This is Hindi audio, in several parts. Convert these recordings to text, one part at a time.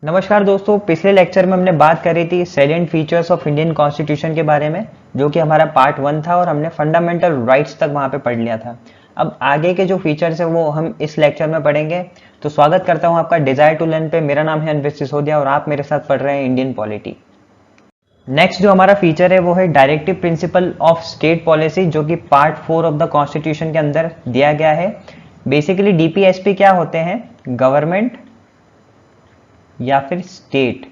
नमस्कार दोस्तों, पिछले लेक्चर में हमने बात करी थी salient features of Indian constitution के बारे में, जो कि हमारा पार्ट 1 था और हमने फंडामेंटल राइट्स तक वहां पे पढ़ लिया था। अब आगे के जो फीचर्स है वो हम इस लेक्चर में पढ़ेंगे। तो स्वागत करता हूं आपका डिजायर टू लर्न पे। मेरा नाम है अनवित सिसोदिया और आप मेरे साथ पढ़ रहे हैं इंडियन पॉलिटी। नेक्स्ट जो हमारा फीचर है वो है directive principle of state policy, जो कि पार्ट 4 ऑफ द कॉन्स्टिट्यूशन के अंदर दिया गया है। बेसिकली डीपीएसपी क्या होते हैं? गवर्नमेंट या फिर स्टेट,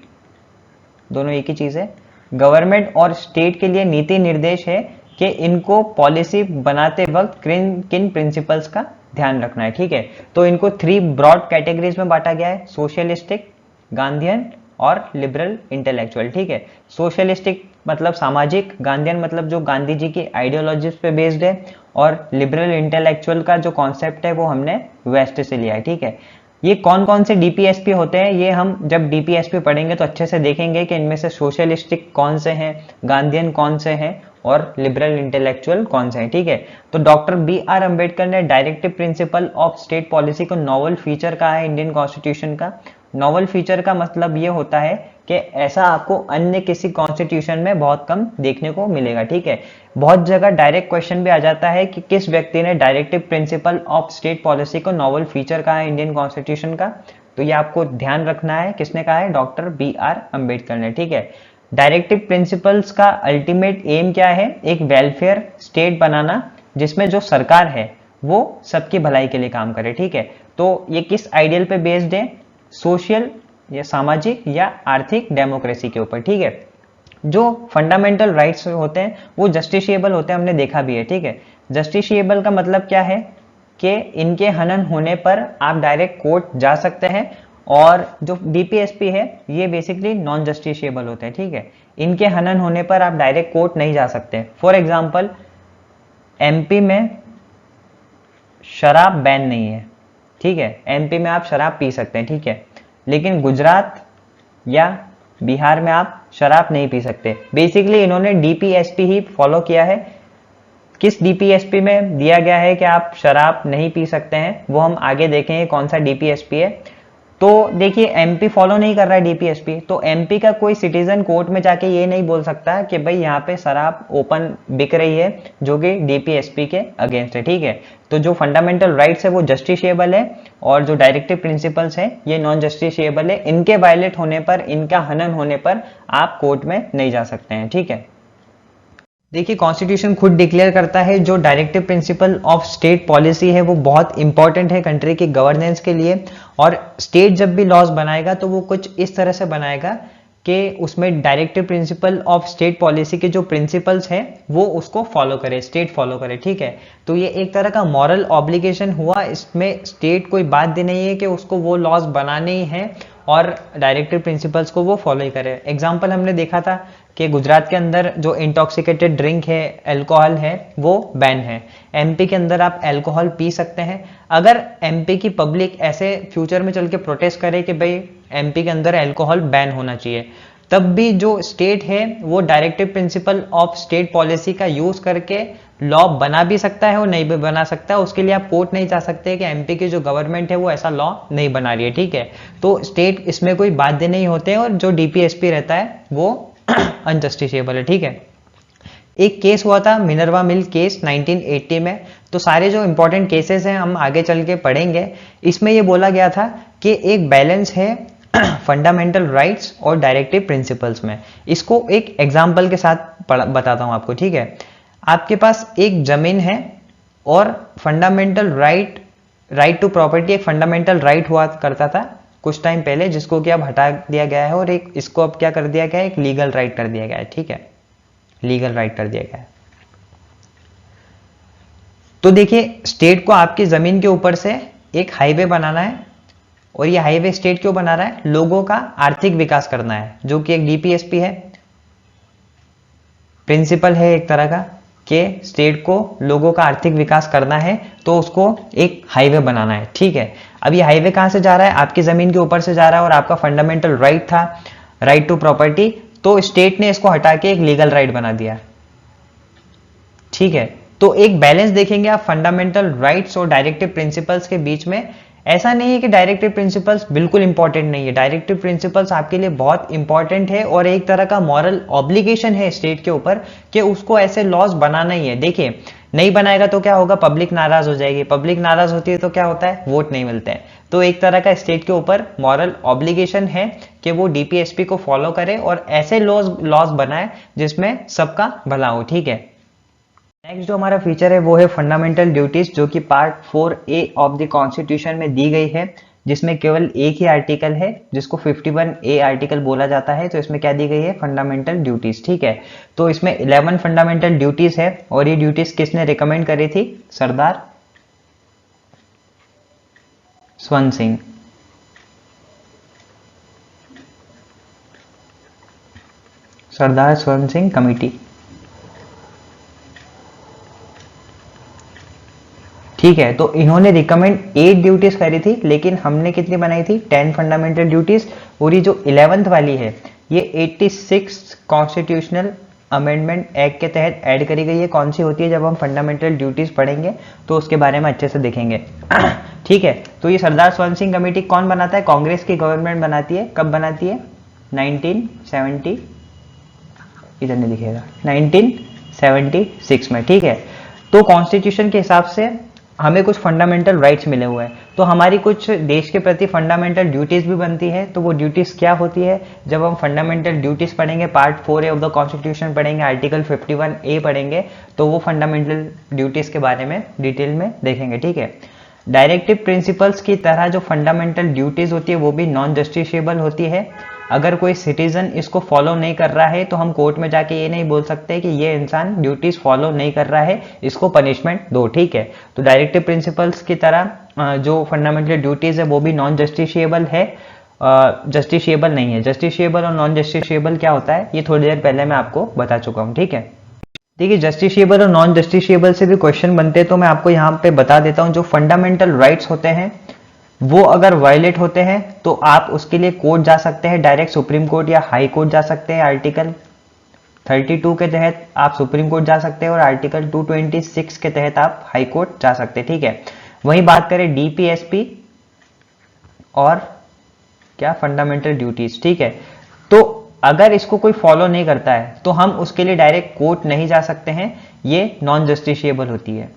दोनों एक ही चीज है। गवर्नमेंट और स्टेट के लिए नीति निर्देश है कि इनको पॉलिसी बनाते वक्त किन किन प्रिंसिपल्स का ध्यान रखना है। ठीक है, तो इनको 3 ब्रॉड कैटेगरीज में बांटा गया है: सोशलिस्टिक, गांधीयन और लिबरल इंटेलेक्चुअल। ठीक है, सोशलिस्टिक मतलब सामाजिक, गांधीयन मतलब जो गांधी जी की आइडियोलॉजीज पे बेस्ड है, और लिबरल इंटेलेक्चुअल का जो कॉन्सेप्ट है वो हमने वेस्ट से लिया है। ठीक है, ये कौन कौन से डीपीएसपी होते हैं ये हम जब डीपीएसपी पढ़ेंगे तो अच्छे से देखेंगे कि इनमें से सोशलिस्टिक कौन से हैं, गांधीयन कौन से हैं और लिबरल इंटेलेक्चुअल कौन से हैं। ठीक है, तो डॉक्टर बी.आर. अंबेडकर ने directive principle of state policy को नोवेल फीचर कहा है इंडियन कॉन्स्टिट्यूशन का। नोवेल फीचर का मतलब ये होता है कि ऐसा आपको अन्य किसी कॉन्स्टिट्यूशन में बहुत कम देखने को मिलेगा। ठीक है, बहुत जगह डायरेक्ट क्वेश्चन भी आ जाता है कि किस व्यक्ति ने directive principle of state policy को नोवेल फीचर कहा है इंडियन कॉन्स्टिट्यूशन का। तो ये आपको ध्यान रखना है, किसने कहा है? Doctor B R. अंबेडकर ने। ठीक है, डायरेक्टिव प्रिंसिपल्स का अल्टीमेट एम क्या है? एक वेलफेयर स्टेट बनाना जिसमें जो सरकार है वो सबकी भलाई के लिए काम करे। ठीक है, तो ये किस आइडियल पे बेस्ड है? सोशल या सामाजिक या आर्थिक डेमोक्रेसी के ऊपर। ठीक है, जो फंडामेंटल राइट्स होते हैं वो जस्टिशिएबल होते हैं, हमने देखा भी है। ठीक है, जस्टिशिएबल का मतलब क्या है कि इनके हनन होने पर आप डायरेक्ट कोर्ट जा सकते हैं, और जो डीपीएसपी है ये बेसिकली नॉन जस्टिशिएबल होते हैं। ठीक है, इनके हनन होने पर आप डायरेक्ट कोर्ट नहीं जा सकते। फॉर एग्जाम्पल, एमपी में शराब बैन नहीं है। ठीक है, एमपी में आप शराब पी सकते हैं। ठीक है, लेकिन गुजरात या बिहार में आप शराब नहीं पी सकते। बेसिकली इन्होंने डीपीएसपी ही फॉलो किया है। किस डीपीएसपी में दिया गया है कि आप शराब नहीं पी सकते हैं, वो हम आगे देखेंगे कौन सा डीपीएसपी है। तो देखिए, एमपी फॉलो नहीं कर रहा है डीपीएसपी, तो एमपी का कोई सिटीजन कोर्ट में जाके ये नहीं बोल सकता कि भाई यहाँ पे शराब ओपन बिक रही है, जो कि डीपीएसपी के अगेंस्ट है। ठीक है, तो जो फंडामेंटल राइट्स है वो जस्टिशिएबल है, और जो डायरेक्टिव प्रिंसिपल्स है ये नॉन जस्टिशिएबल है। इनके वायलेट होने पर, इनका हनन होने पर आप कोर्ट में नहीं जा सकते हैं। ठीक है, देखिए, कॉन्स्टिट्यूशन खुद डिक्लेयर करता है जो directive principle of state policy है वो बहुत इंपॉर्टेंट है कंट्री की गवर्नेंस के लिए। और स्टेट जब भी लॉज बनाएगा तो वो कुछ इस तरह से बनाएगा कि उसमें directive principle of state policy के जो प्रिंसिपल्स हैं वो उसको फॉलो करे, स्टेट फॉलो करे। ठीक है, तो ये एक तरह का मॉरल ऑब्लिगेशन हुआ। इसमें स्टेट कोई बात दी नहीं है कि उसको वो लॉज बनाने ही हैं और डायरेक्टिव प्रिंसिपल्स को वो फॉलो ही करे। एग्जाम्पल हमने देखा था कि गुजरात के अंदर जो इंटॉक्सिकेटेड ड्रिंक है, अल्कोहल है, वो बैन है। एमपी के अंदर आप अल्कोहल पी सकते हैं। अगर एमपी की पब्लिक ऐसे फ्यूचर में चल के प्रोटेस्ट करे कि भाई एमपी के अंदर अल्कोहल बैन होना चाहिए, तब भी जो स्टेट है वो directive principle of state policy का यूज करके लॉ बना भी सकता है और नहीं भी बना सकता। उसके लिए आप कोर्ट नहीं जा सकते कि एमपी की जो गवर्नमेंट है वो ऐसा लॉ नहीं बना रही है। ठीक है, तो स्टेट इसमें कोई बाध्य नहीं होते हैं, और जो डीपीएसपी रहता है वो अनजस्टिशिएबल है। ठीक है, एक केस हुआ था मिनर्वा मिल केस 1980 में। तो सारे जो इंपॉर्टेंट केसेस हैं हम आगे चल के पढ़ेंगे। इसमें ये बोला गया था कि एक बैलेंस है फंडामेंटल राइट्स और डायरेक्टिव प्रिंसिपल्स में। इसको एक एग्जाम्पल के साथ बताता हूं आपको। ठीक है, आपके पास एक जमीन है और फंडामेंटल राइट टू प्रॉपर्टी एक फंडामेंटल राइट हुआ करता था कुछ टाइम पहले, जिसको कि अब हटा दिया गया है, और एक इसको अब क्या कर दिया गया है? एक लीगल राइट कर दिया गया है। ठीक है, लीगल राइट कर दिया गया है। तो देखिए, स्टेट को आपकी जमीन के ऊपर से एक हाईवे बनाना है, और ये हाईवे स्टेट क्यों बना रहा है? लोगों का आर्थिक विकास करना है, जो कि एक डीपीएसपी है, प्रिंसिपल है एक तरह का कि स्टेट को लोगों का आर्थिक विकास करना है, तो उसको एक हाईवे बनाना है। ठीक है, अब ये हाईवे कहां से जा रहा है? आपकी जमीन के ऊपर से जा रहा है, और आपका फंडामेंटल राइट था राइट टू प्रॉपर्टी, तो स्टेट ने इसको हटा के एक लीगल राइट बना दिया। ठीक है, तो एक बैलेंस देखेंगे आप फंडामेंटल राइट्स और डायरेक्टिव प्रिंसिपल्स के बीच में। ऐसा नहीं है कि डायरेक्टिव प्रिंसिपल्स बिल्कुल इंपॉर्टेंट नहीं है, डायरेक्टिव प्रिंसिपल्स आपके लिए बहुत इंपॉर्टेंट है और एक तरह का मॉरल ऑब्लिगेशन है स्टेट के ऊपर कि उसको ऐसे लॉज बनाना ही है। देखिए नहीं बनाएगा तो क्या होगा, पब्लिक नाराज हो जाएगी, पब्लिक नाराज होती है तो क्या होता है, वोट नहीं मिलते हैं। तो एक तरह का स्टेट के ऊपर मॉरल ऑब्लिगेशन है कि वो डीपीएसपी को फॉलो करे और ऐसे लॉज बनाए जिसमें सबका भला हो। ठीक है, नेक्स्ट जो हमारा फीचर है वो है फंडामेंटल ड्यूटीज, जो कि part 4A of the constitution में दी गई है, जिसमें केवल एक ही आर्टिकल है जिसको 51A आर्टिकल बोला जाता है। तो इसमें क्या दी गई है, फंडामेंटल ड्यूटीज। ठीक है, तो इसमें 11 फंडामेंटल ड्यूटीज है और ये ड्यूटीज किसने रिकमेंड करी थी, सरदार स्वर्ण सिंह। सरदार स्वर्ण सिंह कमेटी। ठीक है, तो इन्होंने रिकमेंड 8 ड्यूटीज करी थी, लेकिन हमने कितनी बनाई थी, 10 फंडामेंटल ड्यूटीज। और ये जो 11th वाली है ये 86 कॉन्स्टिट्यूशनल अमेंडमेंट एक्ट के तहत ऐड करी गई है। कौन सी होती है, जब हम फंडामेंटल ड्यूटीज पढ़ेंगे तो उसके बारे में अच्छे से देखेंगे। ठीक है, तो ये सरदार स्वर्ण सिंह कमेटी कौन बनाता है, कांग्रेस की गवर्नमेंट बनाती है। कब बनाती है, 1970, इधर नहीं लिखेगा, 1976 में। ठीक है, तो कॉन्स्टिट्यूशन के हिसाब से हमें कुछ फंडामेंटल राइट्स मिले हुए हैं, तो हमारी कुछ देश के प्रति फंडामेंटल ड्यूटीज भी बनती है। तो वो ड्यूटीज क्या होती है, जब हम फंडामेंटल ड्यूटीज पढ़ेंगे, part 4A of the constitution पढ़ेंगे, आर्टिकल 51A पढ़ेंगे, तो वो फंडामेंटल ड्यूटीज के बारे में डिटेल में देखेंगे। ठीक है, डायरेक्टिव प्रिंसिपल्स की तरह जो फंडामेंटल ड्यूटीज होती है वो भी नॉन जस्टिसेबल होती है। अगर कोई सिटीजन इसको फॉलो नहीं कर रहा है तो हम कोर्ट में जाके ये नहीं बोल सकते कि ये इंसान ड्यूटीज फॉलो नहीं कर रहा है, इसको पनिशमेंट दो। ठीक है, तो डायरेक्टिव प्रिंसिपल्स की तरह जो फंडामेंटल ड्यूटीज है वो भी नॉन जस्टिसेबल है, जस्टिसेबल नहीं है। जस्टिसेबल और नॉन जस्टिसेबल क्या होता है, ये थोड़ी देर पहले मैं आपको बता चुका हूँ। ठीक है, देखिए जस्टिसेबल और नॉन जस्टिसेबल से भी क्वेश्चन बनते हैं, तो मैं आपको यहाँ पे बता देता हूँ। जो फंडामेंटल राइट्स होते हैं वो अगर वायलेट होते हैं तो आप उसके लिए कोर्ट जा सकते हैं, डायरेक्ट सुप्रीम कोर्ट या हाई कोर्ट जा सकते हैं। आर्टिकल 32 के तहत आप सुप्रीम कोर्ट जा सकते हैं और आर्टिकल 226 के तहत आप हाई कोर्ट जा सकते हैं। ठीक है, वहीं बात करें डीपीएसपी और क्या, फंडामेंटल ड्यूटीज। ठीक है, तो अगर इसको कोई फॉलो नहीं करता है तो हम उसके लिए डायरेक्ट कोर्ट नहीं जा सकते हैं, ये नॉन जस्टिसेबल होती है।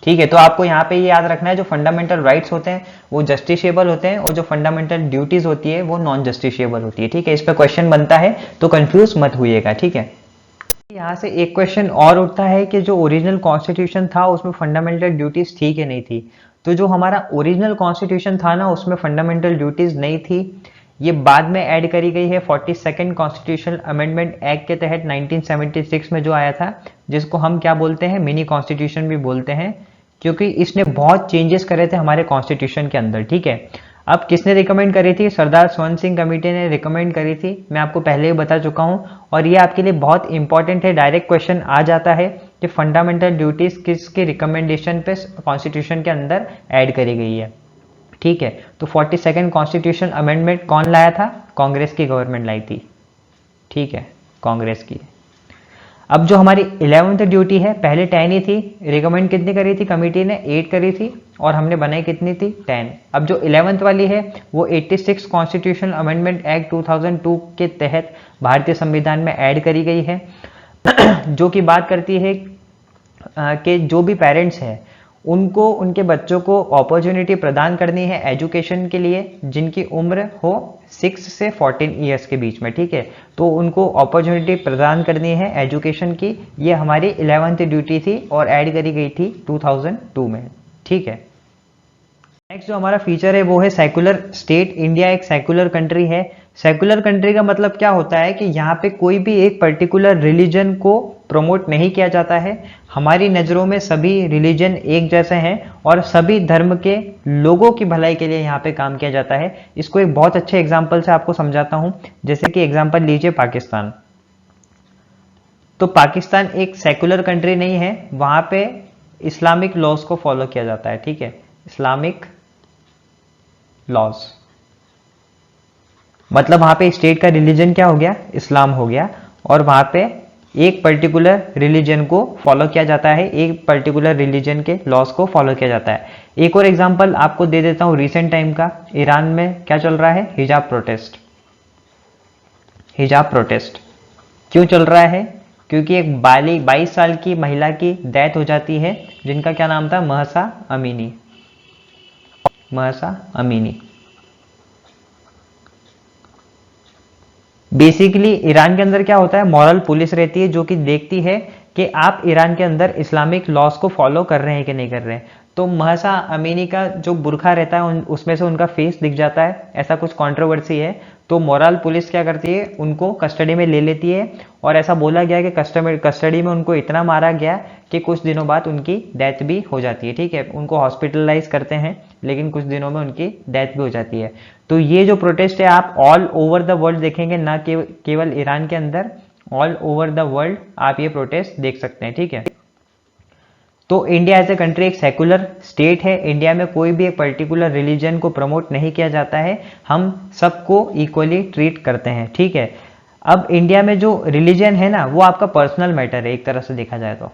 ठीक है, तो आपको यहाँ पे ये याद रखना है, जो फंडामेंटल राइट्स होते हैं वो जस्टिसेबल होते हैं और जो फंडामेंटल ड्यूटीज होती है वो नॉन जस्टिसेबल होती है। ठीक है, इस पे क्वेश्चन बनता है तो कंफ्यूज मत होइएगा। ठीक है, यहाँ से एक क्वेश्चन और उठता है कि जो ओरिजिनल कॉन्स्टिट्यूशन था उसमें फंडामेंटल ड्यूटीज थी कि नहीं थी। तो जो हमारा ओरिजिनल कॉन्स्टिट्यूशन था ना, उसमें फंडामेंटल ड्यूटीज नहीं थी, ये बाद में ऐड करी गई है 42nd कॉन्स्टिट्यूशनल अमेंडमेंट एक्ट के तहत 1976 में जो आया था, जिसको हम क्या बोलते हैं, मिनी कॉन्स्टिट्यूशन भी बोलते हैं, क्योंकि इसने बहुत चेंजेस करे थे हमारे कॉन्स्टिट्यूशन के अंदर। ठीक है, अब किसने रिकमेंड करी थी, सरदार स्वर्ण सिंह कमेटी ने रिकमेंड करी थी, मैं आपको पहले ही बता चुका हूं। और ये आपके लिए बहुत इंपॉर्टेंट है, डायरेक्ट क्वेश्चन आ जाता है कि फंडामेंटल ड्यूटीज किसके रिकमेंडेशन पे कॉन्स्टिट्यूशन के अंदर ऐड करी गई है। ठीक है, तो 42nd कॉन्स्टिट्यूशन अमेंडमेंट कौन लाया था, कांग्रेस की गवर्नमेंट लाई थी। ठीक है, कांग्रेस की। अब जो हमारी 11th ड्यूटी है, पहले 10 ही थी, रिकमेंड कितनी करी थी कमेटी ने, 8 करी थी, और हमने बनाई कितनी थी, 10। अब जो 11th वाली है वो 86 कॉन्स्टिट्यूशनल अमेंडमेंट एक्ट 2002 के तहत भारतीय संविधान में ऐड करी गई है, जो कि बात करती है कि जो भी पेरेंट्स हैं उनको उनके बच्चों को अपॉर्चुनिटी प्रदान करनी है एजुकेशन के लिए, जिनकी उम्र हो 6 से 14 ईयर्स के बीच में। ठीक है, तो उनको अपॉर्चुनिटी प्रदान करनी है एजुकेशन की, ये हमारी 11th ड्यूटी थी और ऐड करी गई थी 2002 में। ठीक है, नेक्स्ट जो हमारा फीचर है वो है सेकुलर स्टेट। इंडिया एक सेकुलर कंट्री है। सेकुलर कंट्री का मतलब क्या होता है कि यहाँ पे कोई भी एक पर्टिकुलर रिलीजन को प्रमोट नहीं किया जाता है। हमारी नज़रों में सभी रिलीजन एक जैसे हैं और सभी धर्म के लोगों की भलाई के लिए यहाँ पे काम किया जाता है। इसको एक बहुत अच्छे एग्जाम्पल से आपको समझाता हूँ। जैसे कि एग्जाम्पल लीजिए पाकिस्तान। तो पाकिस्तान एक सेकुलर कंट्री नहीं है, वहाँ पे इस्लामिक लॉज को फॉलो किया जाता है। ठीक है, इस्लामिक लॉज मतलब वहां पे स्टेट का रिलीजन क्या हो गया, इस्लाम हो गया, और वहां पे एक पर्टिकुलर रिलीजन को फॉलो किया जाता है, एक पर्टिकुलर रिलीजन के लॉस को फॉलो किया जाता है। एक और एग्जांपल आपको दे देता हूं रिसेंट टाइम का। ईरान में क्या चल रहा है? हिजाब प्रोटेस्ट। हिजाब प्रोटेस्ट क्यों चल रहा है? क्योंकि एक 22 साल की महिला की डेथ हो जाती है, जिनका क्या नाम था? Mahsa Amini. Mahsa Amini. Basically Iran के अंदर क्या होता है? मॉरल पुलिस रहती है जो कि देखती है कि आप ईरान के अंदर इस्लामिक लॉस को फॉलो कर रहे हैं कि नहीं कर रहे हैं। तो महसा अमीनी का जो बुरखा रहता है उसमें से उनका फेस दिख जाता है, ऐसा कुछ कंट्रोवर्सी है। तो मोरल पुलिस क्या करती है? उनको कस्टडी में ले लेती है, और ऐसा बोला गया कि कस्टडी में उनको इतना मारा गया कि कुछ दिनों बाद उनकी डेथ भी हो जाती है। ठीक है, उनको हॉस्पिटलाइज करते हैं, लेकिन कुछ दिनों में उनकी डेथ भी हो जाती है। तो ये जो प्रोटेस्ट है आप ऑल ओवर द वर्ल्ड देखेंगे, ना केवल ईरान के अंदर, ऑल ओवर द वर्ल्ड आप ये प्रोटेस्ट देख सकते हैं। ठीक है, तो इंडिया एज ए कंट्री एक सेकुलर स्टेट है। इंडिया में कोई भी एक पर्टिकुलर रिलीजन को प्रमोट नहीं किया जाता है, हम सबको इक्वली ट्रीट करते हैं। ठीक है, अब इंडिया में जो रिलीजन है ना, वो आपका पर्सनल मैटर है एक तरह से देखा जाए तो।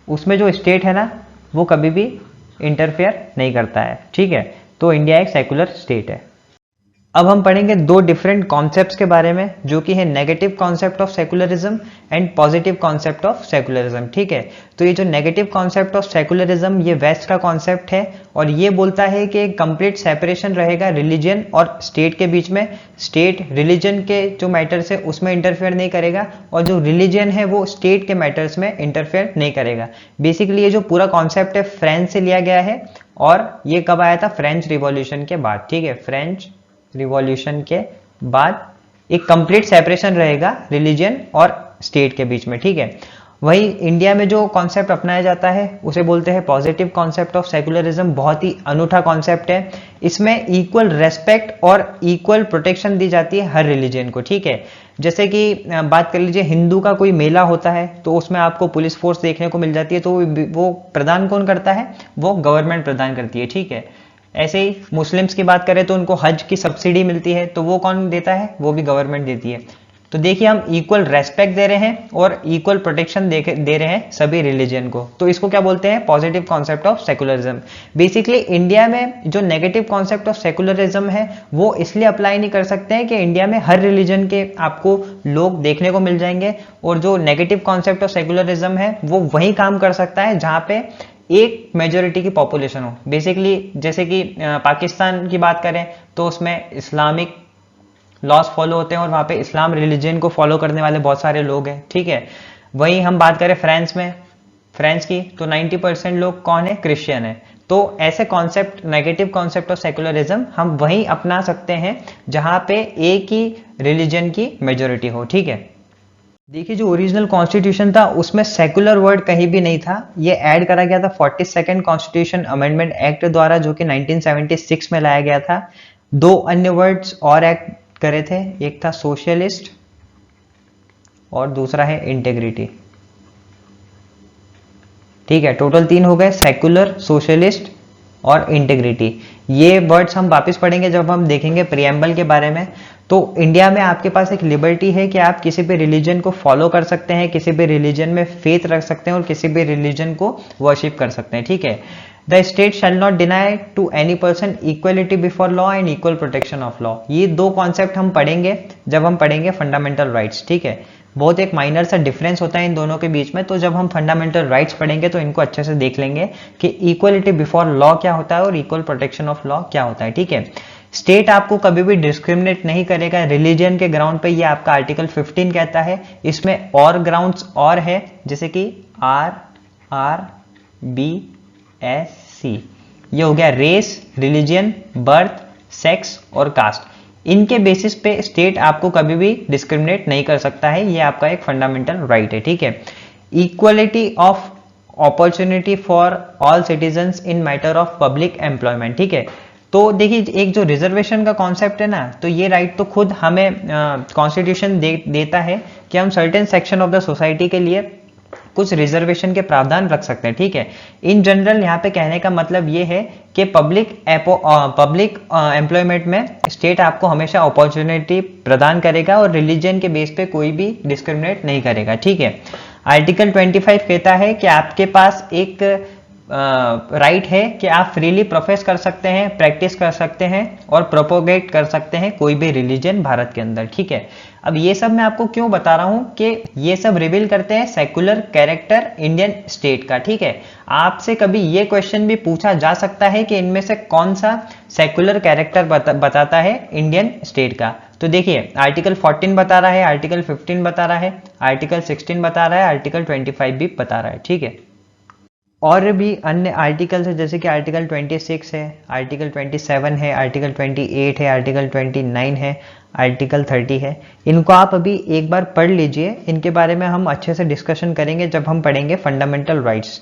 उसमें जो स्टेट है ना, वो कभी भी इंटरफेयर नहीं करता है। ठीक है, तो इंडिया एक सेकुलर स्टेट है। अब हम पढ़ेंगे दो डिफरेंट कॉन्सेप्ट्स के बारे में, जो कि है negative concept of secularism and positive concept of secularism. ठीक है, तो ये जो नेगेटिव कॉन्सेप्ट ऑफ सेकुलरिज्म, ये वेस्ट का कॉन्सेप्ट है, और ये बोलता है कि कंप्लीट सेपरेशन रहेगा रिलीजन और स्टेट के बीच में। स्टेट रिलीजन के जो मैटर्स है उसमें इंटरफेयर नहीं करेगा, और जो रिलीजन है वो स्टेट के मैटर्स में इंटरफेयर नहीं करेगा। बेसिकली ये जो पूरा कॉन्सेप्ट है फ्रेंच से लिया गया है, और ये कब आया था? फ्रेंच रिवॉल्यूशन के बाद। ठीक है, फ्रेंच रिवॉल्यूशन के बाद एक कंप्लीट सेपरेशन रहेगा रिलीजन और स्टेट के बीच में। ठीक है, वही इंडिया में जो कॉन्सेप्ट अपनाया जाता है उसे बोलते हैं पॉजिटिव कॉन्सेप्ट ऑफ सेकुलरिज्म। बहुत ही अनूठा कॉन्सेप्ट है, इसमें इक्वल रेस्पेक्ट और इक्वल प्रोटेक्शन दी जाती है हर रिलीजन को। ठीक है, जैसे कि बात कर लीजिए, हिंदू का कोई मेला होता है तो उसमें आपको पुलिस फोर्स देखने को मिल जाती है, तो वो प्रदान कौन करता है? वो गवर्नमेंट प्रदान करती है। ठीक है, ऐसे ही मुस्लिम्स की बात करें तो उनको हज की सब्सिडी मिलती है, तो वो कौन देता है? वो भी गवर्नमेंट देती है। तो देखिए, हम इक्वल रेस्पेक्ट दे रहे हैं और इक्वल प्रोटेक्शन दे रहे हैं सभी रिलीजन को, तो इसको क्या बोलते हैं? Positive concept of secularism. Basically India में जो नेगेटिव कॉन्सेप्ट ऑफ सेकुलरिज्म है वो इसलिए अप्लाई नहीं कर सकते हैं कि इंडिया में हर रिलीजन के आपको लोग देखने को मिल जाएंगे, और जो नेगेटिव कॉन्सेप्ट ऑफ सेकुलरिज्म है वो वही काम कर सकता है जहां पे एक मेजोरिटी की पॉपुलेशन हो। बेसिकली जैसे कि पाकिस्तान की बात करें तो उसमें इस्लामिक लॉज फॉलो होते हैं, और वहाँ पे इस्लाम रिलीजन को फॉलो करने वाले बहुत सारे लोग हैं। ठीक है, वहीं हम बात करें फ्रांस में, फ्रांस की, तो 90% लोग कौन है? क्रिश्चियन है। तो ऐसे concept, negative concept of secularism हम वहीं अपना सकते हैं जहां पे एक ही रिलीजन की मेजोरिटी हो। ठीक है, देखिए जो ओरिजिनल कॉन्स्टिट्यूशन था उसमें सेकुलर वर्ड कहीं भी नहीं था, ये ऐड करा गया था 42nd कॉन्स्टिट्यूशन अमेंडमेंट एक्ट द्वारा, जो कि 1976 में लाया गया था। दो अन्य वर्ड्स और ऐड करे थे, एक था सोशलिस्ट और दूसरा है इंटेग्रिटी। ठीक है, टोटल 3 हो गए, सेकुलर, सोशलिस्ट और इंटेग्रिटी। ये वर्ड्स हम वापस पढ़ेंगे जब हम देखेंगे प्रिएम्बल के बारे में। तो इंडिया में आपके पास एक लिबर्टी है कि आप किसी भी रिलीजन को फॉलो कर सकते हैं, किसी भी रिलीजन में फेथ रख सकते हैं और किसी भी रिलीजन को वर्शिप कर सकते हैं। ठीक है, the state shall not deny to any person equality before law and equal protection of law. ये दो कॉन्सेप्ट हम पढ़ेंगे जब हम पढ़ेंगे फंडामेंटल राइट्स। ठीक है, बहुत एक माइनर सा डिफरेंस होता है इन दोनों के बीच में, तो जब हम फंडामेंटल राइट्स पढ़ेंगे तो इनको अच्छे से देख लेंगे कि इक्वलिटी बिफोर लॉ क्या होता है और इक्वल प्रोटेक्शन ऑफ लॉ क्या होता है। ठीक है, स्टेट आपको कभी भी डिस्क्रिमिनेट नहीं करेगा रिलीजन के ग्राउंड पे, ये आपका आर्टिकल 15 कहता है। इसमें और ग्राउंड्स और है, जैसे कि RRBSC, ये हो गया रेस, रिलीजन, बर्थ, सेक्स और कास्ट। इनके बेसिस पे स्टेट आपको कभी भी डिस्क्रिमिनेट नहीं कर सकता है, ये आपका एक फंडामेंटल राइट है। ठीक है, equality of opportunity for all citizens in matter of public employment. ठीक है, तो देखिए एक जो रिजर्वेशन का कॉन्सेप्ट है ना, तो ये राइट तो खुद हमें कॉन्स्टिट्यूशन देता है कि हम certain section of the society के लिए कुछ रिजर्वेशन के प्रावधान रख सकते हैं, ठीक है। इन जनरल यहाँ पे कहने का मतलब ये है कि पब्लिक एम्प्लॉयमेंट में स्टेट आपको हमेशा अपॉर्चुनिटी प्रदान करेगा और रिलीजन के बेस पे कोई भी डिस्क्रिमिनेट नहीं करेगा, ठीक है। आर्टिकल 25 कहता है कि आपके पास एक राइट है कि आप फ्रीली प्रोफेस कर सकते हैं, प्रैक्टिस कर सकते हैं और प्रोपोगेट कर सकते हैं कोई भी रिलीजन भारत के अंदर, ठीक है। अब ये सब मैं आपको क्यों बता रहा हूं कि ये सब रिवील करते हैं सेकुलर कैरेक्टर इंडियन स्टेट का, ठीक है। आपसे कभी ये क्वेश्चन भी पूछा जा सकता है कि इनमें से कौन सा सेकुलर कैरेक्टर बताता है इंडियन स्टेट का। तो देखिए आर्टिकल 14 बता रहा है, आर्टिकल 15 बता रहा है, आर्टिकल 16 बता रहा है, आर्टिकल 25 भी बता रहा है, ठीक है। और भी अन्य आर्टिकल्स है जैसे कि आर्टिकल 26 है, आर्टिकल 27 है, आर्टिकल 28 है, आर्टिकल 29 है, आर्टिकल 30 है। इनको आप अभी एक बार पढ़ लीजिए, इनके बारे में हम अच्छे से डिस्कशन करेंगे जब हम पढ़ेंगे फंडामेंटल राइट्स,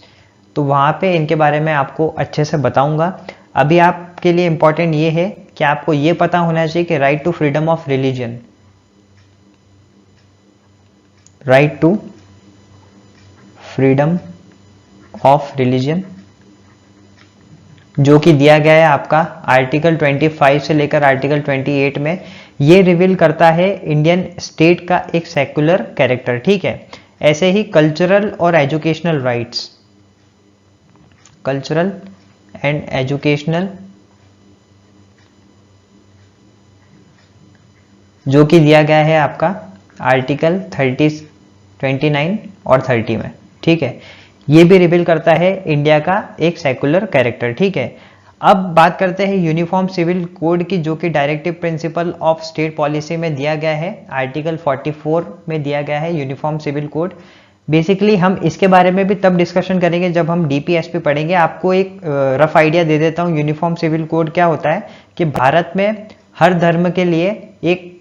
तो वहाँ पे इनके बारे में आपको अच्छे से बताऊंगा। अभी आपके लिए इंपॉर्टेंट ये है कि आपको ये पता होना चाहिए कि right to freedom of religion, right to freedom of religion जो कि दिया गया है आपका आर्टिकल 25 से लेकर आर्टिकल 28 में, ये रिवील करता है इंडियन स्टेट का एक सेकुलर कैरेक्टर, ठीक है। ऐसे ही कल्चरल और educational rights, cultural and educational जो कि दिया गया है आपका आर्टिकल 30, 29 और 30 में, ठीक है। ये भी रिवील करता है इंडिया का एक सेकुलर कैरेक्टर, ठीक है। अब बात करते हैं यूनिफॉर्म सिविल कोड की, जो कि directive principle of state policy में दिया गया है, आर्टिकल 44 में दिया गया है यूनिफॉर्म सिविल कोड। बेसिकली हम इसके बारे में भी तब डिस्कशन करेंगे जब हम डीपीएसपी पढ़ेंगे। आपको एक रफ आइडिया दे देता हूँ यूनिफॉर्म सिविल कोड क्या होता है, कि भारत में हर धर्म के लिए एक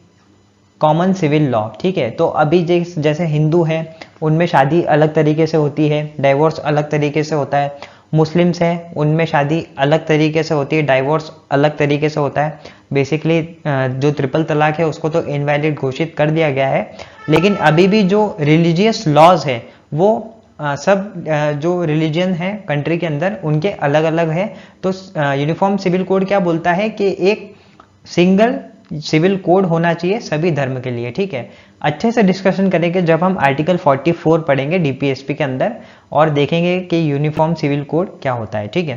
कॉमन सिविल लॉ, ठीक है। तो अभी जैसे हिंदू हैं उनमें शादी अलग तरीके से होती है, डाइवोर्स अलग तरीके से होता है, मुस्लिम्स हैं उनमें शादी अलग तरीके से होती है, डाइवोर्स अलग तरीके से होता है। बेसिकली जो ट्रिपल तलाक है उसको तो इनवैलिड घोषित कर दिया गया है, लेकिन अभी भी जो रिलीजियस लॉज है वो सब जो रिलीजन है कंट्री के अंदर उनके अलग अलग है। तो यूनिफॉर्म सिविल कोड क्या बोलता है कि एक सिंगल सिविल कोड होना चाहिए सभी धर्म के लिए, ठीक है। अच्छे से डिस्कशन करेंगे जब हम आर्टिकल 44 पढ़ेंगे डीपीएसपी के अंदर और देखेंगे कि यूनिफॉर्म सिविल कोड क्या होता है, ठीक है।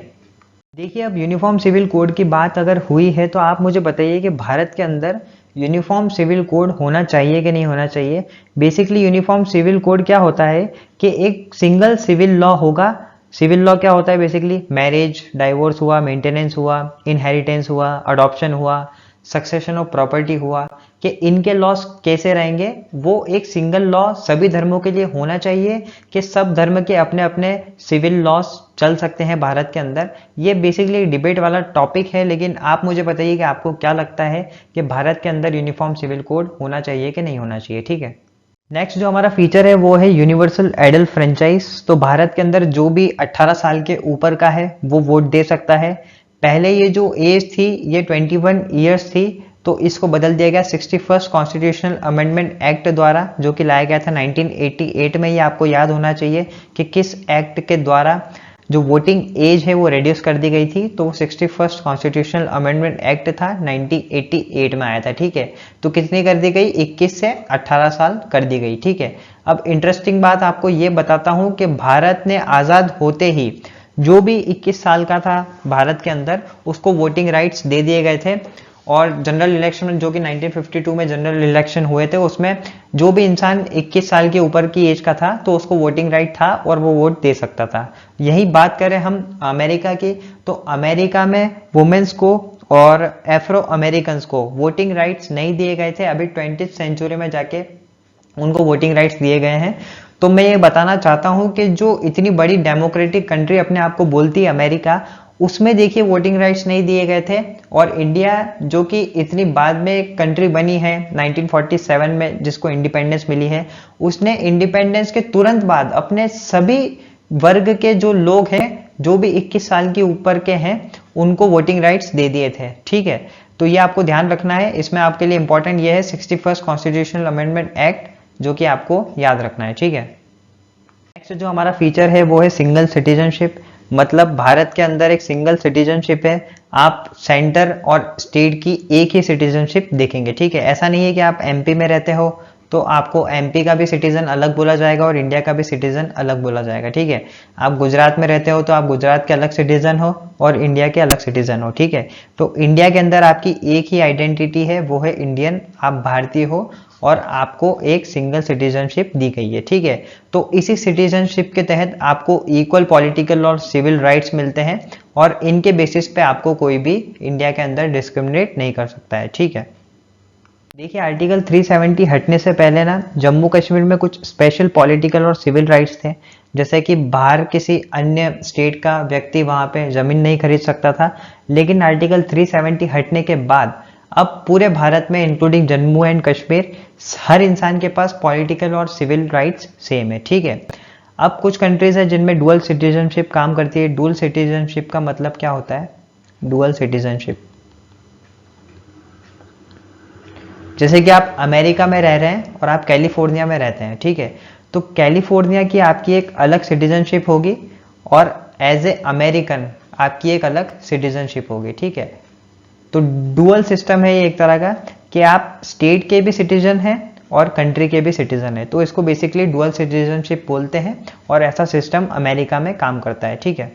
देखिए अब यूनिफॉर्म सिविल कोड की बात अगर हुई है तो आप मुझे बताइए कि भारत के अंदर यूनिफॉर्म सिविल कोड होना चाहिए कि नहीं होना चाहिए। बेसिकली यूनिफॉर्म सिविल कोड क्या होता है कि एक सिंगल सिविल लॉ होगा। सिविल लॉ क्या होता है, बेसिकली मैरिज, डाइवोर्स हुआ, मेंटेनेंस हुआ, इनहेरिटेंस हुआ, अडॉप्शन हुआ, सक्सेशन ऑफ प्रॉपर्टी हुआ, कि इनके लॉस कैसे रहेंगे, वो एक सिंगल लॉ सभी धर्मों के लिए होना चाहिए कि सब धर्म के अपने अपने सिविल लॉस चल सकते हैं भारत के अंदर। ये बेसिकली डिबेट वाला टॉपिक है, लेकिन आप मुझे बताइए कि आपको क्या लगता है कि भारत के अंदर यूनिफॉर्म सिविल कोड होना चाहिए कि नहीं होना चाहिए, ठीक है। नेक्स्ट जो हमारा फीचर है वो है यूनिवर्सल एडल्ट फ्रेंचाइज। तो भारत के अंदर जो भी 18 साल के ऊपर का है वो वोट दे सकता है। पहले ये जो एज थी ये 21 ईयर्स थी, तो इसको बदल दिया गया 61st कॉन्स्टिट्यूशनल अमेंडमेंट एक्ट द्वारा, जो कि लाया गया था 1988 में। ये आपको याद होना चाहिए कि किस एक्ट के द्वारा जो वोटिंग एज है वो रिड्यूस कर दी गई थी। तो 61st कॉन्स्टिट्यूशनल अमेंडमेंट एक्ट था, 1988 में आया था, ठीक है। तो कितनी कर दी गई, 21 से 18 साल कर दी गई, ठीक है। अब इंटरेस्टिंग बात आपको ये बताता हूं कि भारत ने आज़ाद होते ही जो भी 21 साल का था भारत के अंदर उसको वोटिंग राइट्स दे दिए गए थे। और जनरल इलेक्शन में जो कि 1952 में जनरल इलेक्शन हुए थे उसमें जो भी इंसान 21 साल के ऊपर की एज का था तो उसको वोटिंग राइट था और वो वोट दे सकता था। यही बात करें हम अमेरिका की, तो अमेरिका में वुमेन्स को और एफ्रो अमेरिकन्स को वोटिंग राइट्स नहीं दिए गए थे। अभी 20th सेंचुरी में जाके उनको वोटिंग राइट्स दिए गए हैं। तो मैं ये बताना चाहता हूं कि जो इतनी बड़ी डेमोक्रेटिक कंट्री अपने आप को बोलती है अमेरिका, उसमें देखिए वोटिंग राइट्स नहीं दिए गए थे। और इंडिया जो कि इतनी बाद में एक कंट्री बनी है 1947 में जिसको इंडिपेंडेंस मिली है, उसने इंडिपेंडेंस के तुरंत बाद अपने सभी वर्ग के जो लोग हैं जो भी 21 साल के ऊपर के हैं उनको वोटिंग राइट्स दे दिए थे, ठीक है। तो ये आपको ध्यान रखना है। इसमें आपके लिए इंपॉर्टेंट ये है 61st कॉन्स्टिट्यूशनल अमेंडमेंट एक्ट, जो कि आपको याद रखना है, ठीक है। नेक्स्ट जो हमारा फीचर है वो है सिंगल सिटीजनशिप। मतलब भारत के अंदर एक सिंगल सिटीजनशिप है, आप सेंटर और स्टेट की एक ही सिटीजनशिप देखेंगे, ठीक है। ऐसा नहीं है कि आप एमपी में रहते हो तो आपको एमपी का भी सिटीजन अलग बोला जाएगा और इंडिया का भी सिटीजन अलग बोला जाएगा, ठीक है। आप गुजरात में रहते हो तो आप गुजरात के अलग सिटीजन हो और इंडिया के अलग सिटीजन हो, ठीक है। तो इंडिया के अंदर आपकी एक ही आइडेंटिटी है, वो है इंडियन, आप भारतीय हो और आपको एक सिंगल सिटीजनशिप दी गई है, ठीक है। तो इसी सिटीजनशिप के तहत आपको इक्वल पॉलिटिकल और सिविल राइट्स मिलते हैं और इनके बेसिस पे आपको कोई भी इंडिया के अंदर डिस्क्रिमिनेट नहीं कर सकता है, ठीक है। देखिए आर्टिकल 370 हटने से पहले ना जम्मू कश्मीर में कुछ स्पेशल पॉलिटिकल और सिविल राइट्स थे, जैसे कि बाहर किसी अन्य स्टेट का व्यक्ति वहां पे जमीन नहीं खरीद सकता था। लेकिन आर्टिकल 370 हटने के बाद अब पूरे भारत में इंक्लूडिंग जम्मू एंड कश्मीर हर इंसान के पास पॉलिटिकल और सिविल राइट्स सेम है, ठीक है। अब कुछ कंट्रीज है जिनमें डुअल सिटीजनशिप काम करती है। डुअल सिटीजनशिप का मतलब क्या होता है? डुअल सिटीजनशिप जैसे कि आप अमेरिका में रह रहे हैं और आप कैलिफोर्निया में रहते हैं, ठीक है। तो कैलिफोर्निया की आपकी एक अलग सिटीजनशिप होगी और एज ए अमेरिकन आपकी एक अलग सिटीजनशिप होगी, ठीक है। तो डुअल सिस्टम है ये एक तरह का कि आप स्टेट के भी सिटीजन हैं और कंट्री के भी सिटीजन है, तो इसको बेसिकली डुअल सिटीजनशिप बोलते हैं और ऐसा सिस्टम अमेरिका में काम करता है, ठीक है।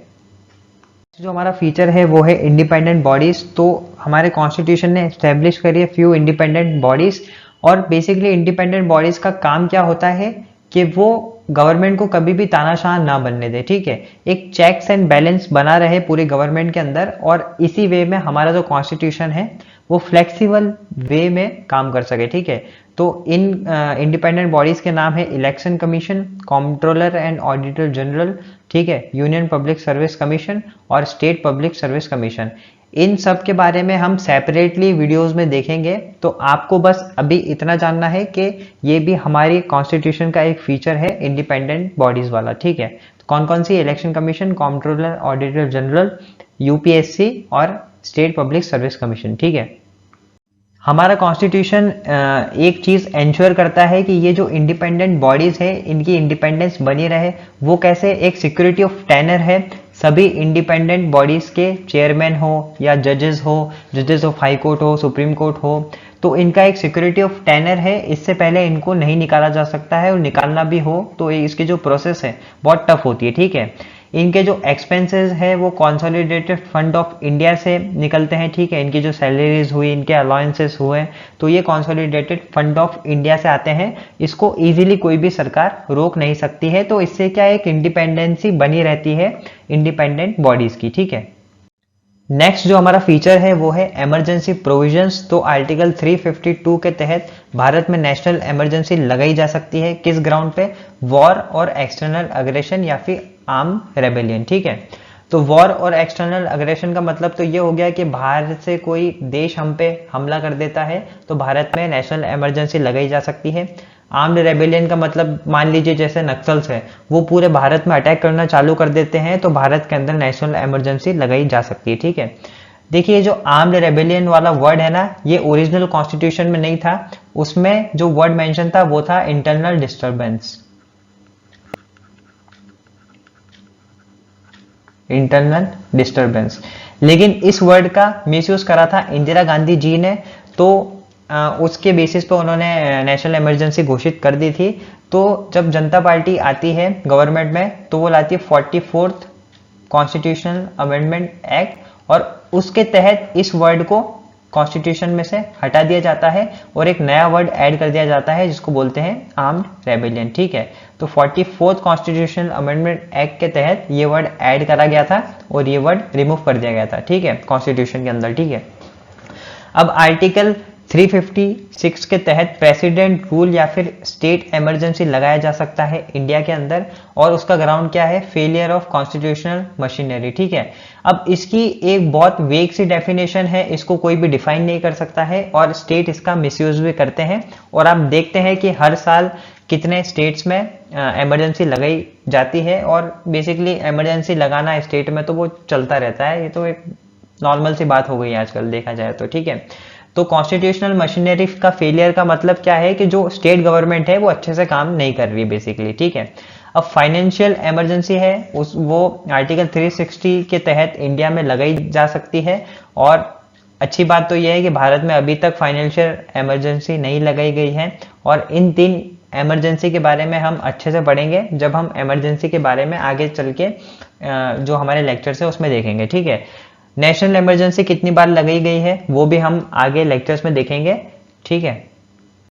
जो हमारा फीचर है वो है इंडिपेंडेंट बॉडीज। तो हमारे कॉन्स्टिट्यूशन ने एस्टेब्लिश करी है फ्यू इंडिपेंडेंट बॉडीज और बेसिकली इंडिपेंडेंट बॉडीज का काम क्या होता है कि वो गवर्नमेंट को कभी भी तानाशाह ना बनने दे, ठीक है। एक चेक्स एंड बैलेंस बना रहे पूरे गवर्नमेंट के अंदर और इसी वे में हमारा जो कॉन्स्टिट्यूशन है वो फ्लेक्सिबल वे में काम कर सके, ठीक है। तो इन इंडिपेंडेंट बॉडीज के नाम है election commission, comptroller and auditor general, ठीक है, यूनियन पब्लिक सर्विस कमीशन और स्टेट पब्लिक सर्विस कमीशन। इन सब के बारे में हम सेपरेटली वीडियोस में देखेंगे, तो आपको बस अभी इतना जानना है कि ये भी हमारी कॉन्स्टिट्यूशन का एक फीचर है इंडिपेंडेंट बॉडीज वाला, ठीक है। तो कौन कौन सी? Election commission, comptroller, auditor general, UPSC और स्टेट पब्लिक सर्विस कमीशन, ठीक है। हमारा कॉन्स्टिट्यूशन एक चीज एंश्योर करता है कि ये जो इंडिपेंडेंट बॉडीज है इनकी इंडिपेंडेंस बनी रहे। वो कैसे? एक सिक्योरिटी ऑफ टेनर है, सभी इंडिपेंडेंट बॉडीज के चेयरमैन हो या जजेस ऑफ हाई कोर्ट हो, सुप्रीम कोर्ट हो, तो इनका एक सिक्योरिटी ऑफ टेनर है। इससे पहले इनको नहीं निकाला जा सकता है और निकालना भी हो तो इसकी जो प्रोसेस है बहुत टफ होती है, ठीक है। इनके जो एक्सपेंसेस है वो कंसोलिडेटेड फंड ऑफ इंडिया से निकलते हैं, ठीक है। इनकी जो सैलरीज हुई, इनके अलाउंसेस हुए, तो ये कंसोलिडेटेड फंड ऑफ इंडिया से आते हैं। इसको इजीली कोई भी सरकार रोक नहीं सकती है, तो इससे क्या एक इंडिपेंडेंसी बनी रहती है इंडिपेंडेंट बॉडीज की, ठीक है। नेक्स्ट जो हमारा फीचर है वो है इमरजेंसी प्रोविजंस। तो आर्टिकल 352 के तहत भारत में नेशनल इमरजेंसी लगाई जा सकती है। किस ग्राउंड पे? वॉर और एक्सटर्नल अग्रेशन या फिर आर्म रेबेलियन, ठीक है। तो वॉर और एक्सटर्नल अग्रेशन का मतलब तो ये हो गया कि बाहर से कोई देश हम पे हमला कर देता है तो भारत में नेशनल इमरजेंसी लगाई जा सकती है। आर्म्ड रेबेलियन का मतलब मान लीजिए जैसे नक्सल्स है वो पूरे भारत में अटैक करना चालू कर देते हैं तो भारत के अंदर नेशनल इमरजेंसी लगाई जा सकती है, ठीक है। देखिए जो आर्म्ड रेबेलियन वाला वर्ड है ना, ये ओरिजिनल कॉन्स्टिट्यूशन में नहीं था, उसमें जो वर्ड मेंशन था वो था इंटरनल डिस्टर्बेंस, इंटरनल डिस्टर्बेंस। लेकिन इस वर्ड का मिसयूज करा था इंदिरा गांधी जी ने, तो उसके बेसिस पे उन्होंने नेशनल इमरजेंसी घोषित कर दी थी। तो जब जनता पार्टी आती है गवर्नमेंट में तो वो लाती है 44th कॉन्स्टिट्यूशनल अमेंडमेंट एक्ट और उसके तहत इस वर्ड को कॉन्स्टिट्यूशन में से हटा दिया जाता है और एक नया वर्ड ऐड कर दिया जाता है जिसको बोलते हैं आर्म्ड रेबेलियन, ठीक है। तो 44th कॉन्स्टिट्यूशनल अमेंडमेंट एक्ट के तहत ये वर्ड ऐड करा गया था और ये वर्ड रिमूव कर दिया गया था, ठीक है, कॉन्स्टिट्यूशन के अंदर, ठीक है। अब आर्टिकल 356 के तहत प्रेसिडेंट रूल या फिर स्टेट इमरजेंसी लगाया जा सकता है इंडिया के अंदर और उसका ग्राउंड क्या है? फेलियर ऑफ कॉन्स्टिट्यूशनल मशीनरी, ठीक है। अब इसकी एक बहुत वेग सी डेफिनेशन है, इसको कोई भी डिफाइन नहीं कर सकता है और स्टेट इसका मिसयूज भी करते हैं और आप देखते हैं कि हर साल कितने स्टेट्स में इमरजेंसी लगाई जाती है और बेसिकली इमरजेंसी लगाना स्टेट में तो वो चलता रहता है, ये तो एक नॉर्मल सी बात हो गई आजकल देखा जाए तो, ठीक है। तो कॉन्स्टिट्यूशनल मशीनरी का फेलियर का मतलब क्या है कि जो स्टेट गवर्नमेंट है वो अच्छे से काम नहीं कर रही है बेसिकली, ठीक है। अब फाइनेंशियल इमरजेंसी है वो आर्टिकल 360 के तहत इंडिया में लगाई जा सकती है। और अच्छी बात तो यह है कि भारत में अभी तक फाइनेंशियल इमरजेंसी नहीं लगाई गई है। और इन 3 इमरजेंसी के बारे में हम अच्छे से पढ़ेंगे जब हम इमरजेंसी के बारे में आगे चल के जो हमारे लेक्चर्स है उसमें देखेंगे, ठीक है। नेशनल इमरजेंसी कितनी बार लगाई गई है वो भी हम आगे लेक्चर्स में देखेंगे, ठीक है।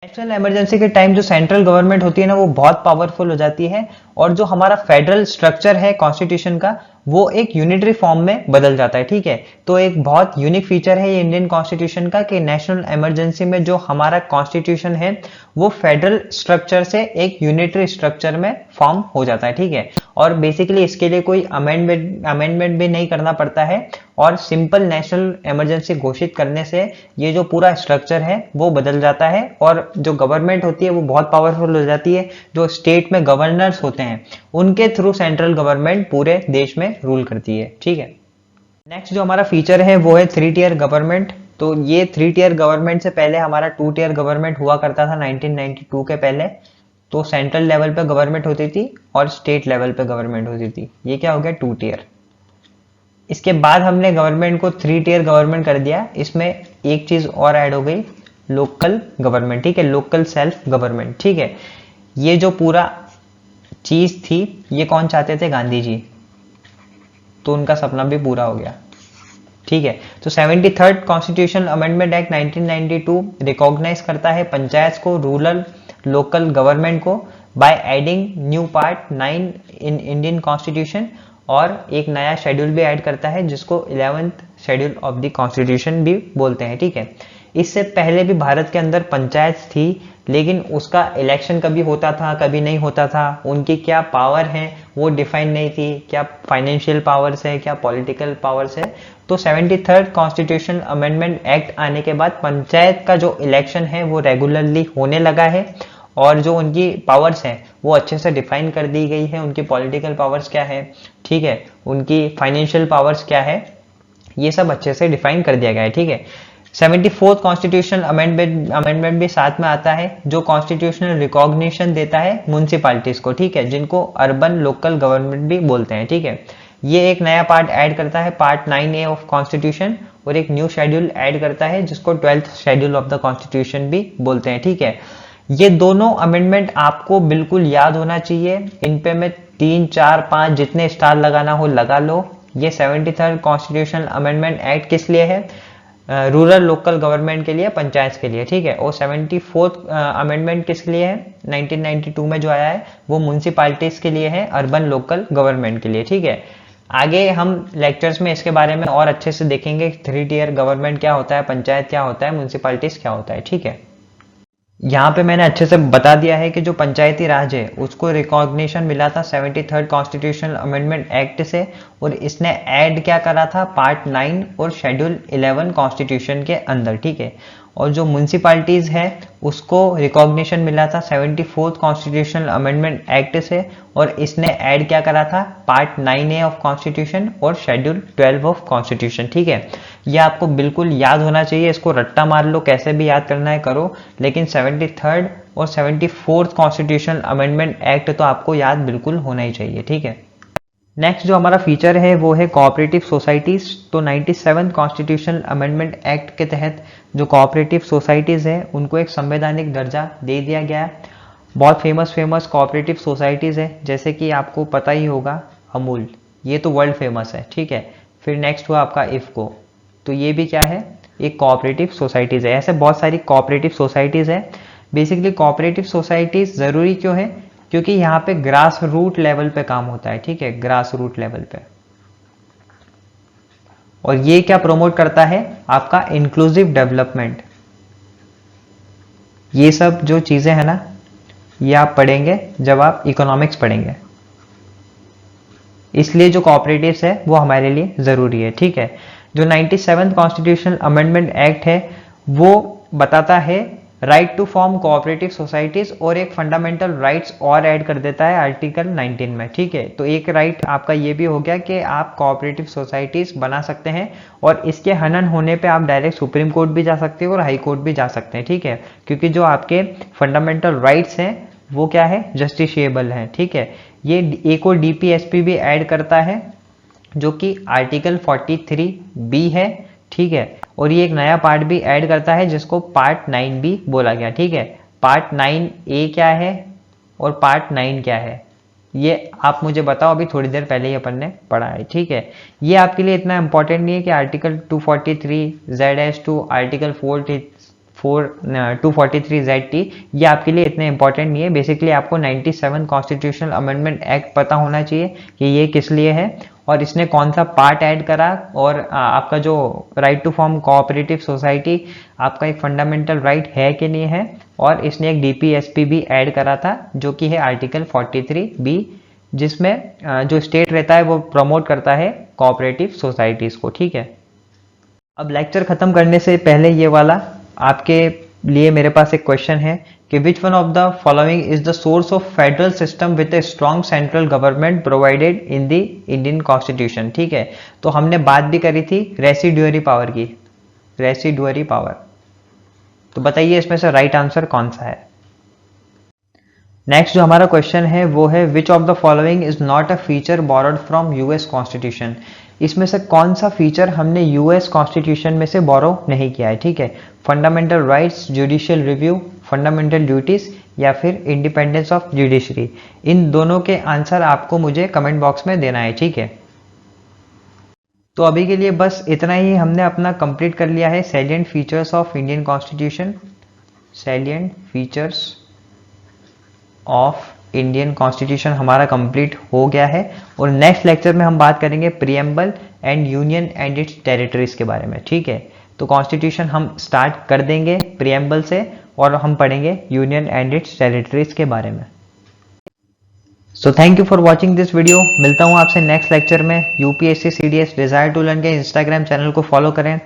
नेशनल इमरजेंसी के टाइम जो सेंट्रल गवर्नमेंट होती है ना वो बहुत पावरफुल हो जाती है और जो हमारा फेडरल स्ट्रक्चर है कॉन्स्टिट्यूशन का वो एक यूनिटरी फॉर्म में बदल जाता है, ठीक है। तो एक बहुत यूनिक फीचर है ये इंडियन कॉन्स्टिट्यूशन का कि नेशनल इमरजेंसी में जो हमारा कॉन्स्टिट्यूशन है वो फेडरल स्ट्रक्चर से एक यूनिटरी स्ट्रक्चर में फॉर्म हो जाता है, ठीक है। और बेसिकली इसके लिए कोई अमेंडमेंट भी नहीं करना पड़ता है और सिंपल नेशनल इमरजेंसी घोषित करने से ये जो पूरा स्ट्रक्चर है वो बदल जाता है और जो गवर्नमेंट होती है वो बहुत पावरफुल हो जाती है। जो स्टेट में गवर्नर्स होते हैं उनके थ्रू सेंट्रल गवर्नमेंट पूरे देश में रूल करती है, ठीक है। नेक्स्ट जो हमारा फीचर है वो है 3 टियर गवर्नमेंट। तो ये 3 टियर गवर्नमेंट से पहले हमारा 2 टियर गवर्नमेंट हुआ करता था 1992 के पहले। तो सेंट्रल लेवल पे गवर्नमेंट होती थी और स्टेट लेवल पे गवर्नमेंट होती थी। ये क्या हो गया 2 टियर। इसके बाद हमने गवर्नमेंट को 3 टियर गवर्नमेंट कर दिया। इसमें एक चीज और ऐड हो गई, लोकल गवर्नमेंट, ठीक है, लोकल सेल्फ गवर्नमेंट, ठीक है। ये जो पूरा चीज थी ये कौन चाहते थे, गांधी जी, तो उनका सपना भी पूरा हो गया, ठीक है। तो 73rd constitutional amendment act 1992 recognise करता है पंचायत को, रूरल लोकल गवर्नमेंट को by adding new part 9 in Indian constitution और एक नया शेड्यूल भी ऐड करता है जिसको 11th schedule of the constitution भी बोलते हैं, ठीक है। इससे पहले भी भारत के अंदर पंचायत थी लेकिन उसका इलेक्शन कभी होता था कभी नहीं होता था, उनकी क्या पावर है वो डिफाइन नहीं थी, क्या फाइनेंशियल पावर्स है क्या पॉलिटिकल पावर्स है। तो 73rd कॉन्स्टिट्यूशनल अमेंडमेंट एक्ट आने के बाद पंचायत का जो इलेक्शन है वो रेगुलरली होने लगा है और जो उनकी पावर्स हैं वो अच्छे से डिफाइन कर दी गई है। उनकी पॉलिटिकल पावर्स क्या है, ठीक है, उनकी फाइनेंशियल पावर्स क्या है, ये सब अच्छे से डिफाइन कर दिया गया है, ठीक है। 74th कॉन्स्टिट्यूशनल अमेंडमेंट भी साथ में आता है जो कॉन्स्टिट्यूशनल रिकॉग्निशन देता है म्युनिसिपैलिटीज को, ठीक है, जिनको अर्बन लोकल गवर्नमेंट भी बोलते हैं, ठीक है। ये एक नया पार्ट ऐड करता है, पार्ट 9A ऑफ कॉन्स्टिट्यूशन, और एक न्यू शेड्यूल ऐड करता है जिसको 12th schedule of the constitution भी बोलते हैं, ठीक है। ये दोनों अमेंडमेंट आपको बिल्कुल याद होना चाहिए। इन पे मैं 3, 4, 5 जितने स्टार लगाना हो लगा लो। ये 73rd कॉन्स्टिट्यूशनल अमेंडमेंट एक्ट किस लिए है, रूरल लोकल गवर्नमेंट के लिए, पंचायत के लिए, ठीक है। और 74th अमेंडमेंट किस लिए है, 1992 में जो आया है वो म्युनिसिपैलिटीज के लिए है, अर्बन लोकल गवर्नमेंट के लिए, ठीक है। आगे हम लेक्चर्स में इसके बारे में और अच्छे से देखेंगे 3 टियर गवर्नमेंट क्या होता है, पंचायत क्या होता है, म्युनिसिपैलिटीज क्या होता है, ठीक है। यहाँ पे मैंने अच्छे से बता दिया है कि जो पंचायती राज है उसको रिकॉग्निशन मिला था 73rd कॉन्स्टिट्यूशनल अमेंडमेंट एक्ट से, और इसने ऐड क्या करा था, पार्ट 9 और शेड्यूल 11 कॉन्स्टिट्यूशन के अंदर, ठीक है। और जो म्युनिसिपैलिटीज है उसको रिकॉग्निशन मिला था 74th कॉन्स्टिट्यूशनल अमेंडमेंट एक्ट से, और इसने ऐड क्या करा था, पार्ट 9A ऑफ कॉन्स्टिट्यूशन और शेड्यूल 12 ऑफ कॉन्स्टिट्यूशन, ठीक है। ये आपको बिल्कुल याद होना चाहिए, इसको रट्टा मार लो, कैसे भी याद करना है करो, लेकिन 73rd और 74th कॉन्स्टिट्यूशनल अमेंडमेंट एक्ट तो आपको याद बिल्कुल होना ही चाहिए, ठीक है। नेक्स्ट जो हमारा फीचर है वो है कोऑपरेटिव सोसाइटीज। तो 97 कॉन्स्टिट्यूशनल अमेंडमेंट एक्ट के तहत जो कोऑपरेटिव सोसाइटीज है उनको एक संवैधानिक दर्जा दे दिया गया है। बहुत फेमस कोऑपरेटिव सोसाइटीज है, जैसे कि आपको पता ही होगा अमूल, ये तो वर्ल्ड फेमस है, ठीक है। फिर नेक्स्ट हुआ आपका इफको, तो ये भी क्या है, एक कोऑपरेटिव सोसाइटीज है। ऐसे बहुत सारी कोऑपरेटिव सोसाइटीज है। बेसिकली कोऑपरेटिव सोसाइटीज जरूरी क्यों है, क्योंकि यहाँ पे ग्रास रूट लेवल पे काम होता है, ठीक है, ग्रास रूट लेवल पे। और ये क्या प्रमोट करता है, आपका इंक्लूसिव डेवलपमेंट। ये सब जो चीजें हैं ना ये आप पढ़ेंगे जब आप इकोनॉमिक्स पढ़ेंगे, इसलिए जो कोऑपरेटिव्स है वो हमारे लिए जरूरी है, ठीक है। जो 97 कॉन्स्टिट्यूशनल अमेंडमेंट एक्ट है वो बताता है right to form cooperative societies, और एक फंडामेंटल राइट्स और ऐड कर देता है आर्टिकल 19 में, ठीक है। तो एक राइट आपका ये भी हो गया कि आप कोऑपरेटिव सोसाइटीज बना सकते हैं, और इसके हनन होने पे आप डायरेक्ट सुप्रीम कोर्ट भी जा सकते हो और हाई कोर्ट भी जा सकते हैं, ठीक है। क्योंकि जो आपके फंडामेंटल राइट्स हैं वो क्या है, जस्टिशिएबल है। ठीक है, ये एक और डीपीएसपी भी ऐड करता है जो कि आर्टिकल 43B है। ठीक है, और ये एक नया पार्ट भी ऐड करता है जिसको पार्ट 9B बोला गया। ठीक है, पार्ट 9A क्या है और पार्ट 9 क्या है, ये आप मुझे बताओ, अभी थोड़ी देर पहले ही अपन ने पढ़ा है। ठीक है, ये आपके लिए इतना इंपॉर्टेंट नहीं है कि आर्टिकल 243 ZS2 आर्टिकल 243 ZT, ये आपके लिए इतने इंपॉर्टेंट नहीं है। बेसिकली आपको 97 कॉन्स्टिट्यूशनल अमेंडमेंट एक्ट पता होना चाहिए कि ये किस लिए है और इसने कौन सा पार्ट ऐड करा, और आपका जो right to form cooperative society आपका एक फंडामेंटल राइट है कि नहीं है, और इसने एक डीपीएसपी भी ऐड करा था जो कि है आर्टिकल 43B, जिसमें जो स्टेट रहता है वो प्रमोट करता है कोऑपरेटिव सोसाइटीज को। ठीक है, अब लेक्चर खत्म करने से पहले ये वाला आपके लिए मेरे पास एक क्वेश्चन है कि which one of the following is the source of federal system with a strong central government provided in the Indian constitution. ठीक है, तो हमने बात भी करी थी रेसिड्यूअरी पावर की, रेसिड्यूअरी पावर। तो बताइए इसमें से राइट आंसर कौन सा है। नेक्स्ट जो हमारा क्वेश्चन है वो है which of the following is not a feature borrowed from US constitution. इसमें से कौन सा फीचर हमने यूएस कॉन्स्टिट्यूशन में से बोरो नहीं किया है। ठीक है, fundamental rights, judicial review, fundamental duties या फिर इंडिपेंडेंस ऑफ जुडिशरी। इन दोनों के आंसर आपको मुझे कमेंट बॉक्स में देना है। ठीक है, तो अभी के लिए बस इतना ही हमने अपना कंप्लीट कर लिया है salient features of Indian constitution, salient features of Indian constitution हमारा कंप्लीट हो गया है। और नेक्स्ट लेक्चर में हम बात करेंगे preamble and union and it's territories के बारे में। ठीक है, तो कॉन्स्टिट्यूशन हम स्टार्ट कर देंगे प्रीएम्बल से और हम पढ़ेंगे यूनियन एंड इट्स टेरिटरीज के बारे में। So thank you for watching this video. मिलता हूँ आपसे नेक्स्ट लेक्चर में। UPSC CDS desire to learn के इंस्टाग्राम चैनल को फॉलो करें,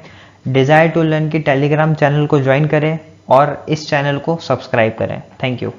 डिजायर टू लर्न की टेलीग्राम चैनल को ज्वाइन करें और इस चैनल को सब्सक्राइब करें। Thank you.